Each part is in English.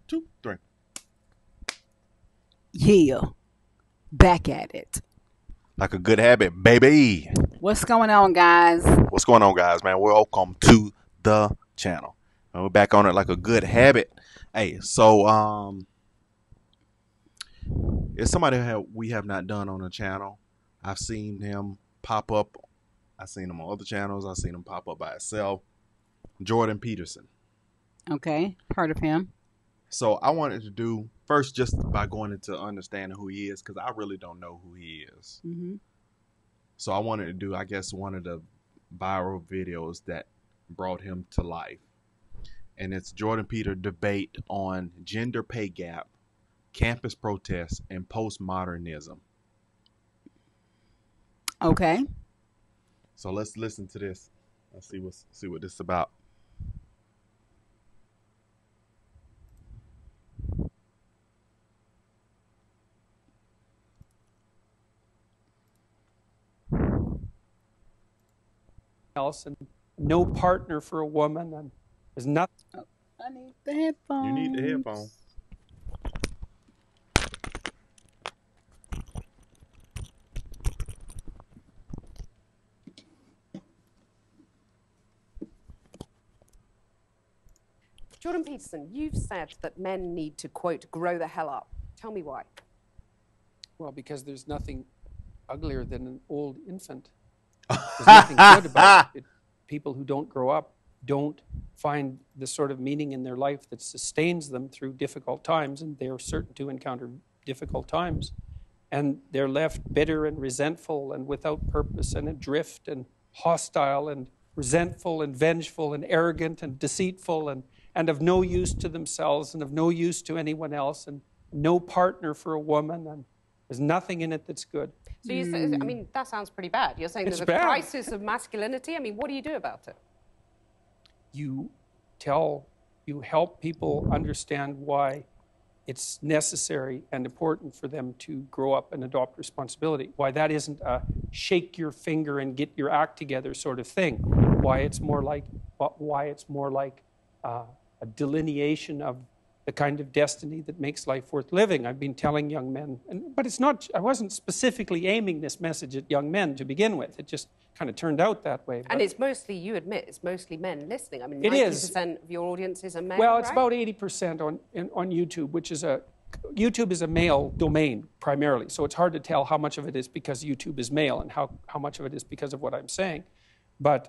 2, 3. Yeah, back at it. Like a good habit, baby. What's going on, guys? What's going on, guys, man? Welcome to the channel. And we're back on it like a good habit. Hey, so it's somebody we have not done on the channel. I've seen him pop up. I've seen him on other channels. I've seen him pop up by itself. Jordan Peterson. Okay, heard of him. So I wanted to do first just by going into understanding who he is, because I really don't know who he is. Mm-hmm. So I wanted to do, I guess, one of the viral videos that brought him to life. And it's Jordan Peter debate on gender pay gap, campus protests, and postmodernism. Okay. So let's listen to this. Let's see what this is about. else and no partner for a woman, and there's nothing. Oh, I need the headphones. You need the headphones. Jordan Peterson, you've said that men need to, quote, grow the hell up. Tell me why. Well, because there's nothing uglier than an old infant. There's nothing good about it. People who don't grow up don't find the sort of meaning in their life that sustains them through difficult times, and they're certain to encounter difficult times. And they're left bitter and resentful and without purpose and adrift and hostile and resentful and vengeful and arrogant and deceitful and of no use to themselves and of no use to anyone else, and no partner for a woman, and there's nothing in it that's good. So you say, I mean, that sounds pretty bad. You're saying It's there's a bad. crisis of masculinity? I mean, what do you do about it? You help people understand why it's necessary and important for them to grow up and adopt responsibility. Why that isn't a shake your finger and get your act together sort of thing. Why it's more like a delineation of the kind of destiny that makes life worth living. I've been telling young men, but it's not. I wasn't specifically aiming this message at young men to begin with. It just kind of turned out that way. And it's mostly, you admit, it's mostly men listening. I mean, it 90% of your audience is a male, Well, it's right? about 80% on YouTube, YouTube is a male domain primarily. So it's hard to tell how much of it is because YouTube is male and how much of it is because of what I'm saying. But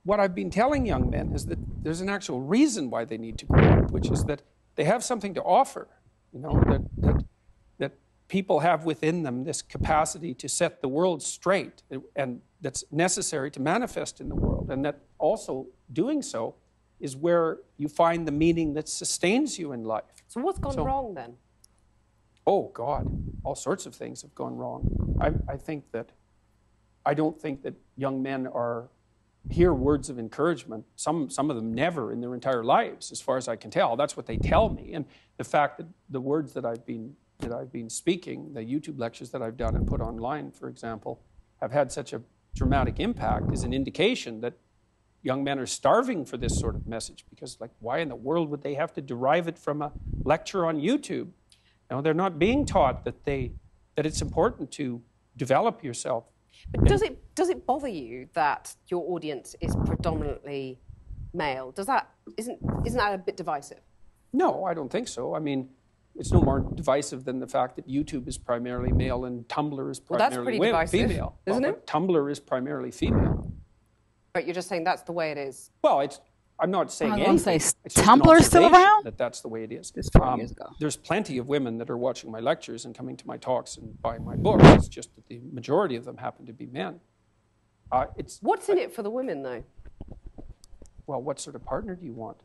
what I've been telling young men is that there's an actual reason why they need to grow up, which is that they have something to offer, that people have within them this capacity to set the world straight, and that's necessary to manifest in the world, and that also doing so is where you find the meaning that sustains you in life. So what's gone wrong then? Oh, God, all sorts of things have gone wrong. I don't think that young men hear words of encouragement. Some of them never in their entire lives, as far as I can tell. That's what they tell me. And the fact that the words that I've been speaking, the YouTube lectures that I've done and put online, for example, have had such a dramatic impact is an indication that young men are starving for this sort of message, because, like, why in the world would they have to derive it from a lecture on YouTube? They're not being taught that it's important to develop yourself. But does it bother you that your audience is predominantly male? Isn't that a bit divisive? No, I don't think so. I mean, it's no more divisive than the fact that YouTube is primarily male and Tumblr is primarily female. Isn't it? Tumblr is primarily female. But you're just saying that's the way it is. Well, I'm not saying I was anything. going to say, It's just Tumblr's still observation around? that's the way it is. It's 4 years ago. There's plenty of women that are watching my lectures and coming to my talks and buying my books. It's just that the majority of them happen to be men. What's in it for the women, though? Well, what sort of partner do you want?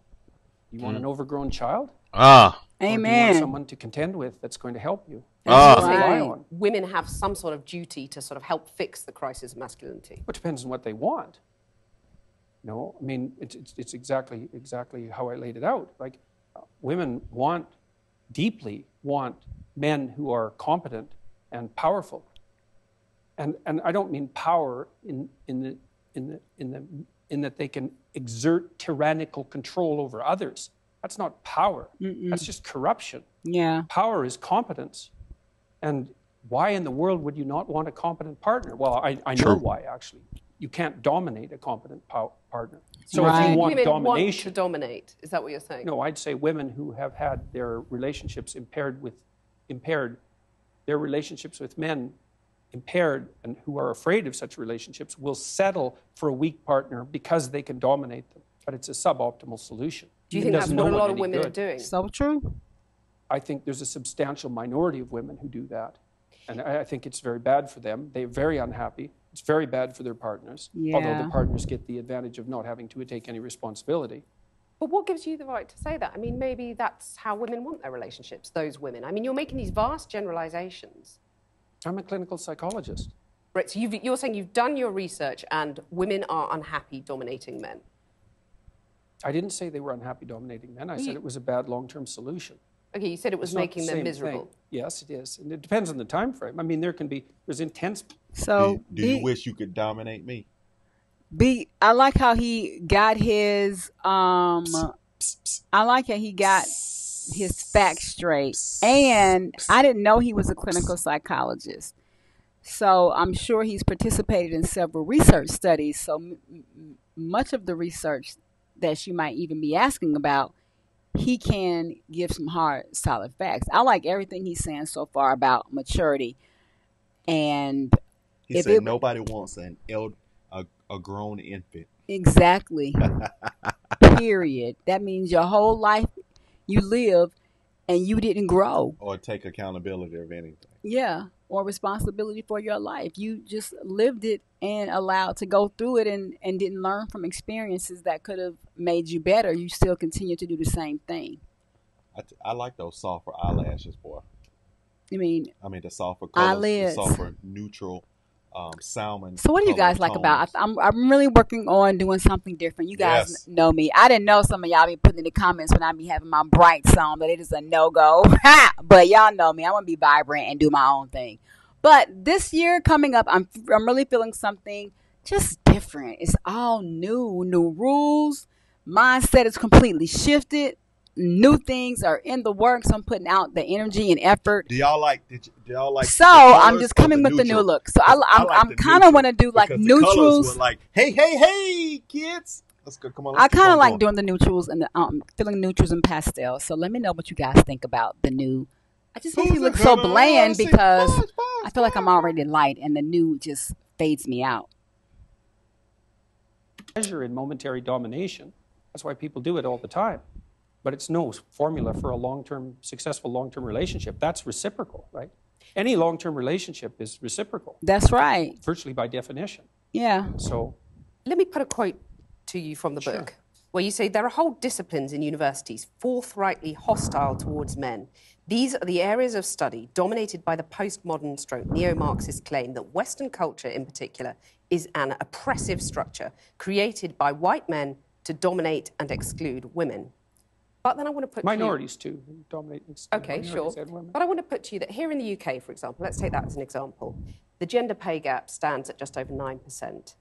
You want an overgrown child? Amen. Or do you want someone to contend with that's going to help you? That's Rely right. on? Women have some sort of duty to sort of help fix the crisis of masculinity. It depends on what they want. I mean, it's exactly how I laid it out. Like, women deeply want men who are competent and powerful. And I don't mean power in in that they can exert tyrannical control over others. That's not power. That's just corruption. Yeah. Power is competence. And why in the world would you not want a competent partner? Well, I know why, actually. You can't dominate a competent partner. So if you want women domination... want to dominate. Is that what you're saying? No, I'd say women who have had their relationships impaired, their relationships with men impaired, and who are afraid of such relationships will settle for a weak partner because they can dominate them. But it's a suboptimal solution. Do you think that's what a lot of women are doing? So true. I think there's a substantial minority of women who do that. And I think it's very bad for them. They're very unhappy. It's very bad for their partners, although the partners get the advantage of not having to take any responsibility. But what gives you the right to say that? I mean, maybe that's how women want their relationships, those women. I mean, you're making these vast generalizations. I'm a clinical psychologist. Right, so you're saying you've done your research and women are unhappy dominating men. I didn't say they were unhappy dominating men. I said it was a bad long-term solution. Okay, you said it was making them miserable. Thing. Yes, it is. And it depends on the time frame. I mean, there's intense... So do you wish you could dominate me? I like how he got his I like how he got his facts straight. And I didn't know he was a clinical psychologist. So I'm sure he's participated in several research studies. So much of the research that you might even be asking about, he can give some hard, solid facts. I like everything he's saying so far about maturity. And he said nobody wants a grown infant. Exactly. Period. That means your whole life you live and you didn't grow. Or take accountability of anything. Yeah. Or responsibility for your life. You just lived it and allowed to go through it and didn't learn from experiences that could have made you better. You still continue to do the same thing. I like those softer eyelashes, boy. I mean the softer colors, eyelids. The softer neutral salmon. So what do you guys like about? I'm really working on doing something different. You guys know me. I didn't know some of y'all be putting in the comments when I be having my brights on that it is a no-go. But y'all know me. I want to be vibrant and do my own thing. But this year coming up, I'm really feeling something just different. It's all new rules. Mindset is completely shifted. New things are in the works. I'm putting out the energy and effort. Do y'all like? So I'm just coming with the new look. So I'm kind of want to do like neutrals. Like hey, kids. Let's go. Come on. I kind of like doing the neutrals and the feeling neutrals and pastels. So let me know what you guys think about the new. I just make you look so bland because I feel like I'm already light and the new just fades me out. Pleasure in momentary domination. That's why people do it all the time. But it's no formula for a successful long-term relationship. That's reciprocal, right? Any long-term relationship is reciprocal. That's right. Virtually by definition. Yeah. So, let me put a quote to you from the book, where you say there are whole disciplines in universities forthrightly hostile towards men. These are the areas of study dominated by the postmodern neo-Marxist claim that Western culture in particular is an oppressive structure created by white men to dominate and exclude women. But then I want to put minorities too dominate. Okay, sure. But I want to put to you that here in the UK, for example, let's take that as an example, the gender pay gap stands at just over 9%.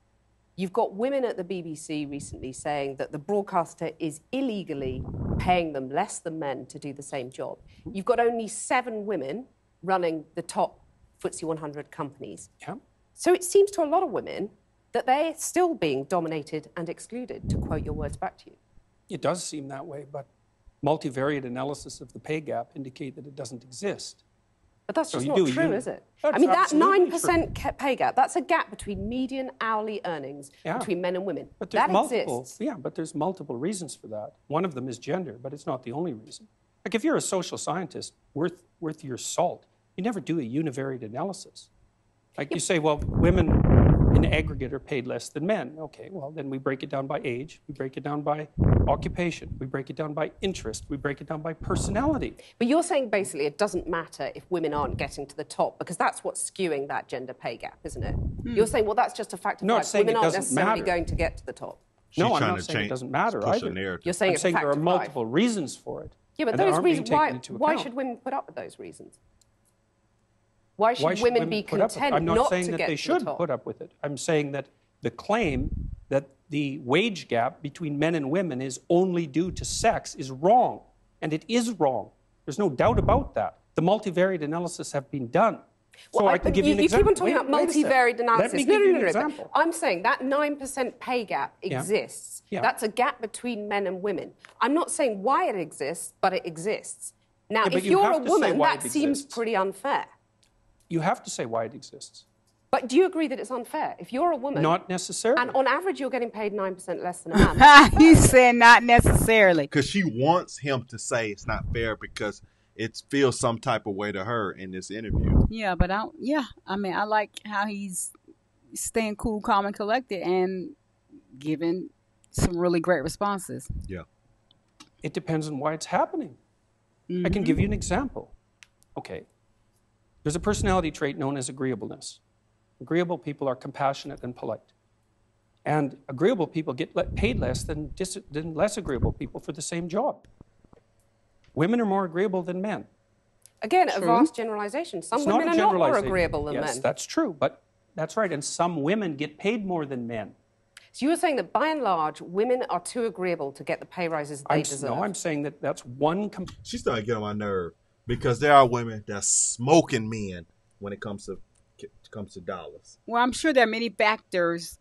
You've got women at the BBC recently saying that the broadcaster is illegally paying them less than men to do the same job. You've got only 7 women running the top FTSE 100 companies. Yeah. So it seems to a lot of women that they're still being dominated and excluded, to quote your words back to you. It does seem that way, but multivariate analysis of the pay gap indicate that it doesn't exist. But that's just not true, is it? That's I mean, that absolutely 9% pay gap, that's a gap between median hourly earnings between men and women. But there's that exists. Yeah, but there's multiple reasons for that. One of them is gender, but it's not the only reason. Like if you're a social scientist worth your salt, you never do a univariate analysis. Like you say, well, women in aggregate are paid less than men. Okay, well, then we break it down by age, we break it down by occupation, we break it down by interest, we break it down by personality. But you're saying basically it doesn't matter if women aren't getting to the top, because that's what's skewing that gender pay gap, isn't it? You're saying, well, that's just a fact of life. Women aren't necessarily going to get to the top. No, I'm not saying it doesn't matter either. You're saying it's a fact there are of multiple life. reasons for it. Yeah, but those reasons, why should women put up with those reasons? Why should women be content I'm not not saying to that get they to the should top? put up with it. I'm saying that the claim that the wage gap between men and women is only due to sex is wrong. And it is wrong. There's no doubt about that. The multivariate analysis have been done. So Well, I can give you an you example. keep on talking about Wait a second. multivariate analysis. Let me give you an But example. I'm saying that 9% pay gap exists. Yeah. That's a gap between men and women. I'm not saying why it exists, but it exists. Now, Yeah, but if you you're have a to say woman, why that it seems exists. pretty unfair. You have to say why it exists. But do you agree that it's unfair? If you're a woman, Not necessarily. and on average you're getting paid 9% less than a man. He said not necessarily. Because she wants him to say it's not fair because it feels some type of way to her in this interview. Yeah, but I mean, I like how he's staying cool, calm, and collected, and giving some really great responses. Yeah. It depends on why it's happening. I can give you an example. Okay. There's a personality trait known as agreeableness. Agreeable people are compassionate and polite. And agreeable people get paid less than less agreeable people for the same job. Women are more agreeable than men. Again, a vast generalization. Some It's women not are a not more generalization. agreeable than Yes, men. that's true, but that's right. And some women get paid more than men. So you were saying that by and large, women are too agreeable to get the pay rises they deserve. No, I'm saying that that's one. She's starting to get on my nerve because there are women that's smoking men when it comes to dollars. Well, I'm sure there are many factors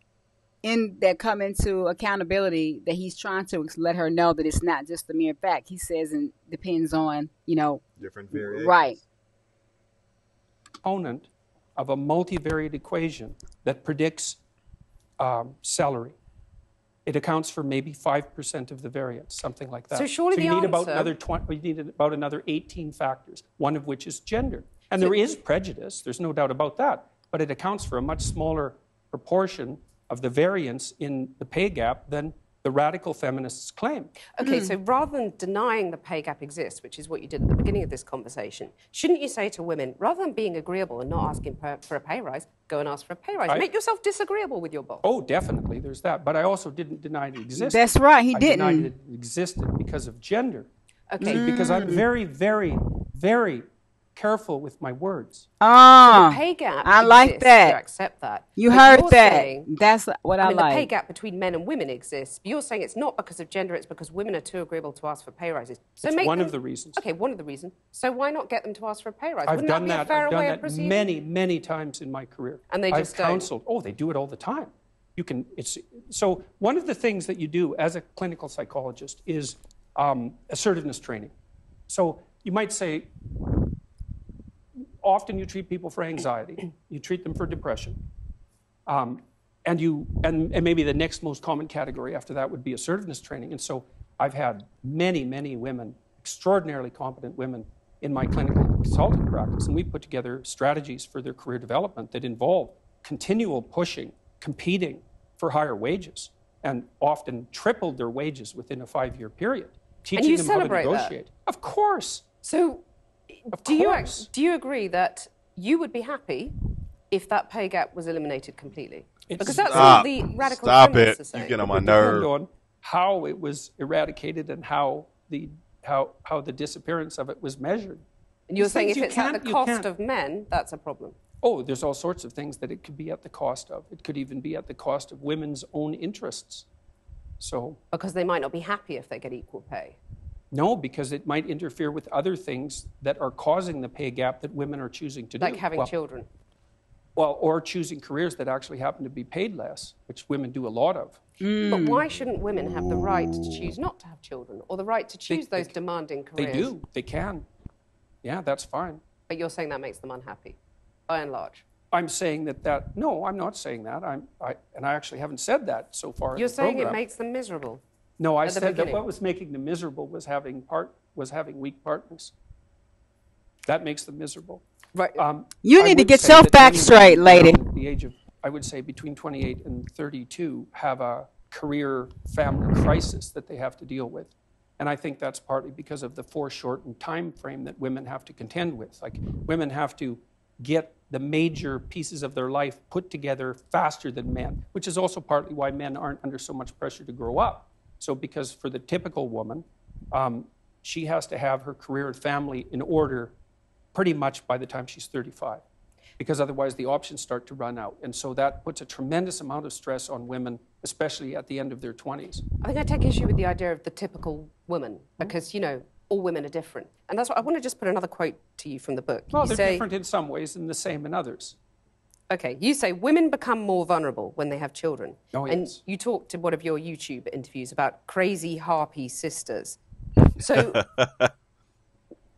that come into accountability that he's trying to let her know that it's not just a mere fact. He says it depends on, Different variations. right. Component of a multivariate equation that predicts salary. It accounts for maybe 5% of the variance, something like that. So surely you the need about answer- you need about another 18 factors, one of which is gender. And there is prejudice, there's no doubt about that, but it accounts for a much smaller proportion of the variance in the pay gap than the radical feminists claim. Okay, so rather than denying the pay gap exists, which is what you did at the beginning of this conversation, shouldn't you say to women, rather than being agreeable and not asking for a pay rise, go and ask for a pay rise? Make yourself disagreeable with your boss. Oh, definitely, there's that. But I also didn't deny it existed. That's right, he I didn't. denied it existed because of gender. Okay. See, because I'm very, very, very careful with my words. Pay gap I like exists, that. You accept that. You But heard you're that. saying- That's what I I mean, like. the pay gap between men and women exists. But you're saying it's not because of gender, it's because women are too agreeable to ask for pay rises. So It's make one them- of the reasons. Okay, one of the reasons. So why not get them to ask for a pay rise? I've Wouldn't done that be that. a fairer I've done way of that proceeding? many, many times in my career. And they just I've don't? counseled. Oh, they do it all the time. So one of the things that you do as a clinical psychologist is assertiveness training. So you might say, often you treat people for anxiety, you treat them for depression, and maybe the next most common category after that would be assertiveness training. And so I've had many, many women, extraordinarily competent women, in my clinical consulting practice, and we put together strategies for their career development that involve continual pushing, competing for higher wages, and often tripled their wages within a 5-year period, teaching you them how to celebrate that? negotiate. Of course. So Of do course. you agree that you would be happy if that pay gap was eliminated completely? Because that's Stop. what the radical Stop feminists it. are saying. You get on my It depends nerve. on how it was eradicated and how the disappearance of it was measured. And you're These saying things if you it's at can't- the you cost can't- of men, that's a problem. Oh, there's all sorts of things that it could be at the cost of. It could even be at the cost of women's own interests. So, Because they might not be happy if they get equal pay. no, because it might interfere with other things that are causing the pay gap that women are choosing to do. Like having children. Well, or choosing careers that actually happen to be paid less, which women do a lot of. But why shouldn't women have the right to choose not to have children or the right to choose those demanding They careers? do. They can. Yeah, that's fine. But you're saying that makes them unhappy, by and large. I'm saying no, I'm not saying that. I actually haven't said that so far. in You're the saying program. it makes them miserable. No, I at the said that beginning. what was making them miserable was having weak partners. That makes them miserable. Right. You I need to would get say your that facts many straight, women lady. around the age of, I would say, between 28 and 32 have a career family crisis that they have to deal with. And I think that's partly because of the foreshortened time frame that women have to contend with. Like, women have to get the major pieces of their life put together faster than men, which is also partly why men aren't under so much pressure to grow up. So because for the typical woman, she has to have her career and family in order pretty much by the time she's 35. because otherwise the options start to run out. And so that puts a tremendous amount of stress on women, especially at the end of their 20s. I think I take issue with the idea of the typical woman because, you know, all women are different. And that's what I want to just put another quote to you from the book. Well, You they're say, different in some ways and the same in others. okay, you say women become more vulnerable when they have children. Oh, And yes. you talked in one of your YouTube interviews about crazy harpy sisters. So,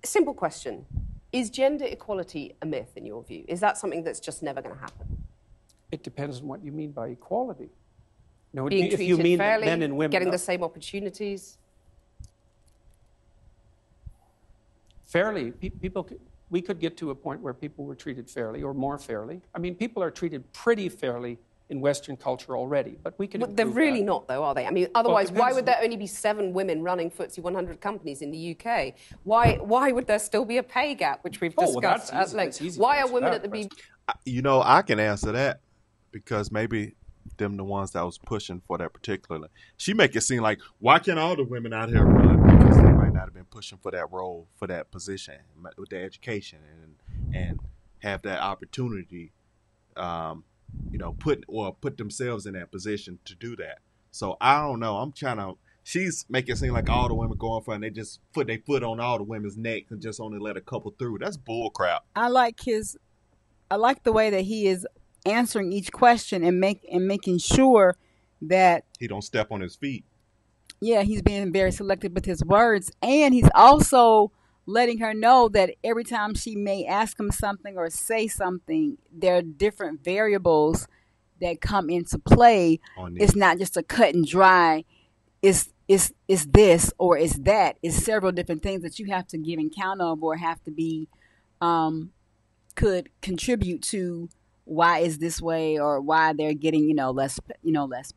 simple question. Is gender equality a myth in your view? Is that something that's just never going to happen? It depends on what you mean by equality. No, Being if treated you mean fairly, men and women, getting the same opportunities? fairly, we could get to a point where people were treated fairly or more fairly. I mean, people are treated pretty fairly in Western culture already, but we could But they're improve really that. not, though, are they? I mean, otherwise, why depends. would there only be 7 women running FTSE 100 companies in the UK? Why would there still be a pay gap, which we've Oh, well, discussed that's at easy. length? It's easy to Why are answer women that at the question. You know, I can answer that because maybe them the ones that was pushing for that particularly. She make it seem like, why can't all the women out here run? Because they might not have been pushing for that role, for that position, with their education and have that opportunity, you know, put themselves in that position to do that. So I don't know. She's making it seem like all the women going for it and they just put their foot on all the women's necks and just only let a couple through. That's bull crap. I like the way that he is answering each question and making sure that He don't step on his feet. he's being very selective with his words, and he's also letting her know that every time she may ask him something or say something, there are different variables that come into play. It's not just a cut and dry. It's this or it's that. It's several different things that you have to give account of or have to be could contribute to why is this way or why they're getting less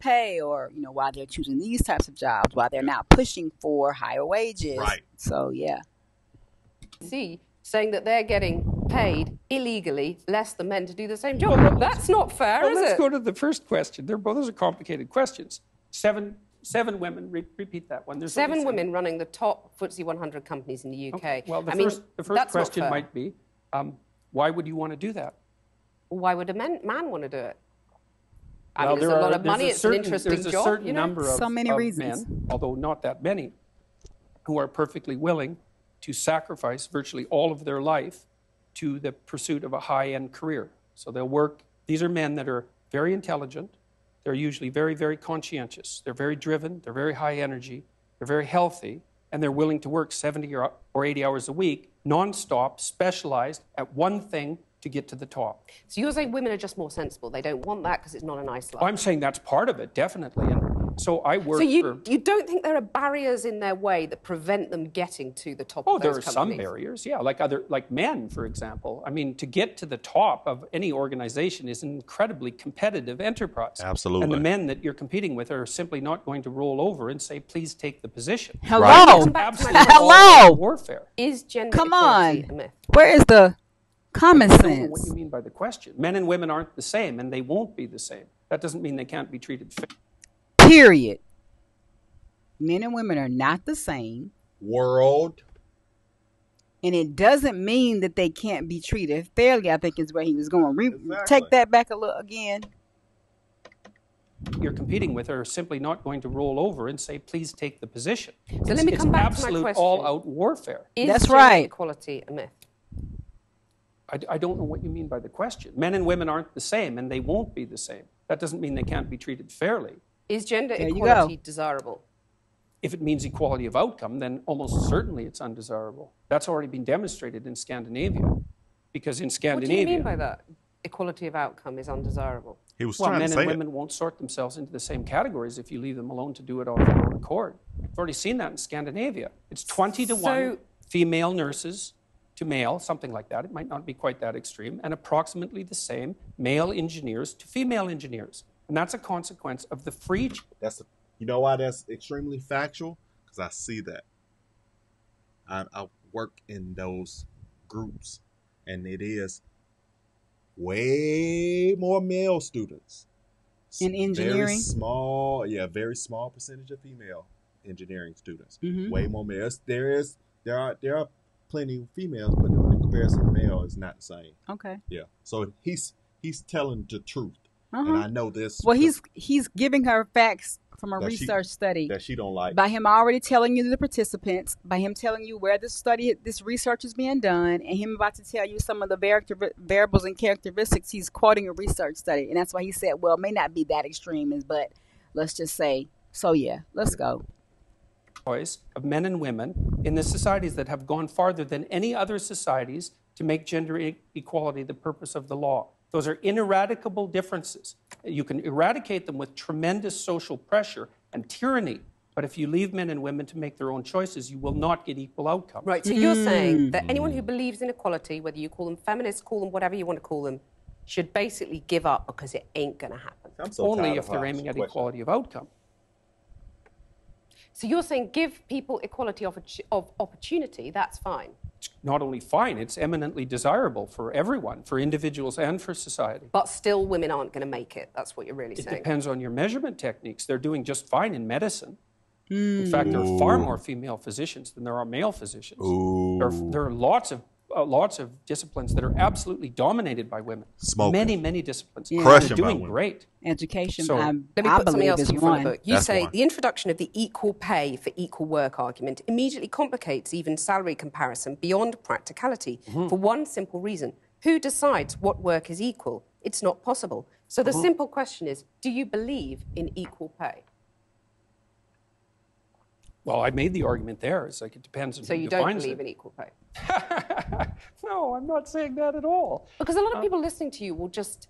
pay or why they're choosing these types of jobs, why they're not pushing for higher wages. Right. So yeah. See, saying that they're getting paid illegally less than men to do the same job. That's not fair, Well, is let's it? go to the first question. Those are complicated questions. Seven women. Repeat that one. There's 7 only women running the top FTSE 100 companies in the UK. Okay. Well, the I mean, first that's not question fair. might be, why would you want to do that? Why would a man want to do it? I Well, mean, it's a lot of money. It's an interesting there's a job. certain number So many of reasons. men, although not that many, who are perfectly willing to sacrifice virtually all of their life to the pursuit of a high-end career. So they'll work. These are men that are very intelligent. They're usually very, very conscientious. They're very driven. They're very high energy. They're very healthy. And they're willing to work 70 or 80 hours a week, nonstop, specialized at one thing to get to the top. So you're saying women are just more sensible. They don't want that because it's not a nice life. I'm saying that's part of it, definitely. And so I work So you for... don't think there are barriers in their way that prevent them getting to the top Oh, of there those are some companies? barriers, yeah, like men, for example. I mean, to get to the top of any organization is an incredibly competitive enterprise. Absolutely. And the men that you're competing with are simply not going to roll over and say, please take the position. Hello. Right. Come back to my Absolute question. Hello. warfare. Is gender Come equality on. a myth? Where is the common I don't know what sense? you mean by the question. Men and women aren't the same, and they won't be the same. That doesn't mean they can't be treated fairly. Period. Men and women are not the same. World. And it doesn't mean that they can't be treated fairly, I think is where he was going. Exactly. Take that back a little again. You're competing with are simply not going to roll over and say, please take the position. So let me come back to my absolute question. all-out warfare. Is That's gender right. equality a myth? I don't know what you mean by the question. Men and women aren't the same, and they won't be the same. That doesn't mean they can't be treated fairly. Is gender There you equality go. desirable? If it means equality of outcome, then almost certainly it's undesirable. That's already been demonstrated in Scandinavia. Because in What do Scandinavia, you mean by that? Equality of outcome is undesirable. He was well, trying men to and say women won't sort themselves into the same categories if you leave them alone to do it of their own accord. I've already seen that in Scandinavia. It's 20 to 1 So- female nurses to male, something like that. It might not be quite that extreme, and approximately the same male engineers to female engineers. And that's a consequence of the free... You know why that's extremely factual? Because I see that. I work in those groups, and it is way more male students. In engineering? Very small percentage of female engineering students. Mhm. Way more males. There are plenty of females, but when it comparison to male is not the same. Okay. Yeah. So he's telling the truth. Uh-huh. And I know this. Well, he's giving her facts from a That research study that she don't like. by him already telling you the participants, by him telling you where this research is being done, and him about to tell you some of the variables and characteristics. He's quoting a research study, and that's why he said, well, it may not be that extreme, but let's just say, so yeah, let's go. Choice of men and women in the societies that have gone farther than any other societies to make gender equality the purpose of the law. Those are ineradicable differences. You can eradicate them with tremendous social pressure and tyranny, but if you leave men and women to make their own choices, you will not get equal outcomes. Right, so you're saying that anyone who believes in equality, whether you call them feminists, call them whatever you want to call them, should basically give up because it ain't going to happen. Only if they're aiming at equality of outcome. So you're saying give people equality of opportunity, that's fine. It's not only fine, it's eminently desirable for everyone, for individuals and for society. But still women aren't going to make it. That's what you're really saying. It depends on your measurement techniques. They're doing just fine in medicine. In fact, there are far more female physicians than there are male physicians. There are lots of disciplines that are absolutely dominated by women. Smoking. Many disciplines. Yeah. They're doing great. Education, So, Let me I put something believe, else is in front of the one. book. You That's say one. the introduction of the equal pay for equal work argument immediately complicates even salary comparison beyond practicality for one simple reason. Who decides what work is equal? It's not possible. So the simple question is, do you believe in equal pay? Well, I made the argument there. It's like it depends on So who you don't defines believe it. in equal pay? No, I'm not saying that at all. Because a lot of people listening to you will just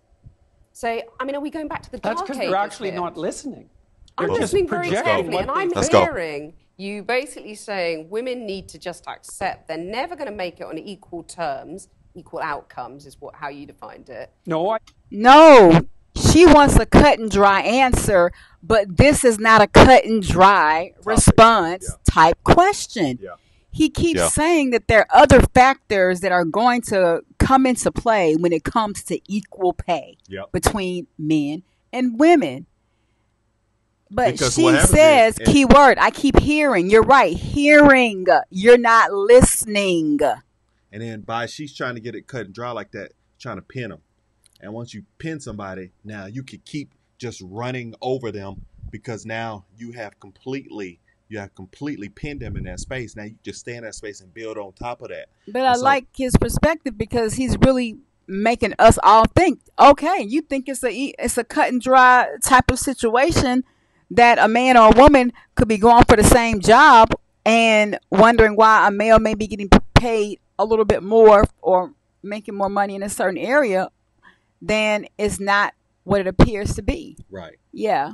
say, I mean, are we going back to the dark That's ages because they're actually here? not listening. I'm They're just listening very projecting carefully, what and they I'm think. hearing you basically saying women need to just accept they're never going to make it on equal terms, equal outcomes is how you defined it. No, No, she wants a cut and dry answer, but this is not a cut and dry response type question. Yeah. He keeps saying that there are other factors that are going to come into play when it comes to equal pay between men and women. But Because she what happens says, is- keyword, I keep hearing. You're right, hearing. You're not listening. And then she's trying to get it cut and dry like that, trying to pin them. And once you pin somebody, now you can keep just running over them because now you have completely pinned them in that space. Now you just stay in that space and build on top of that. But I like his perspective because he's really making us all think, okay, you think it's a cut and dry type of situation that a man or a woman could be going for the same job and wondering why a male may be getting paid a little bit more or making more money in a certain area, then it's not what it appears to be. Right. Yeah.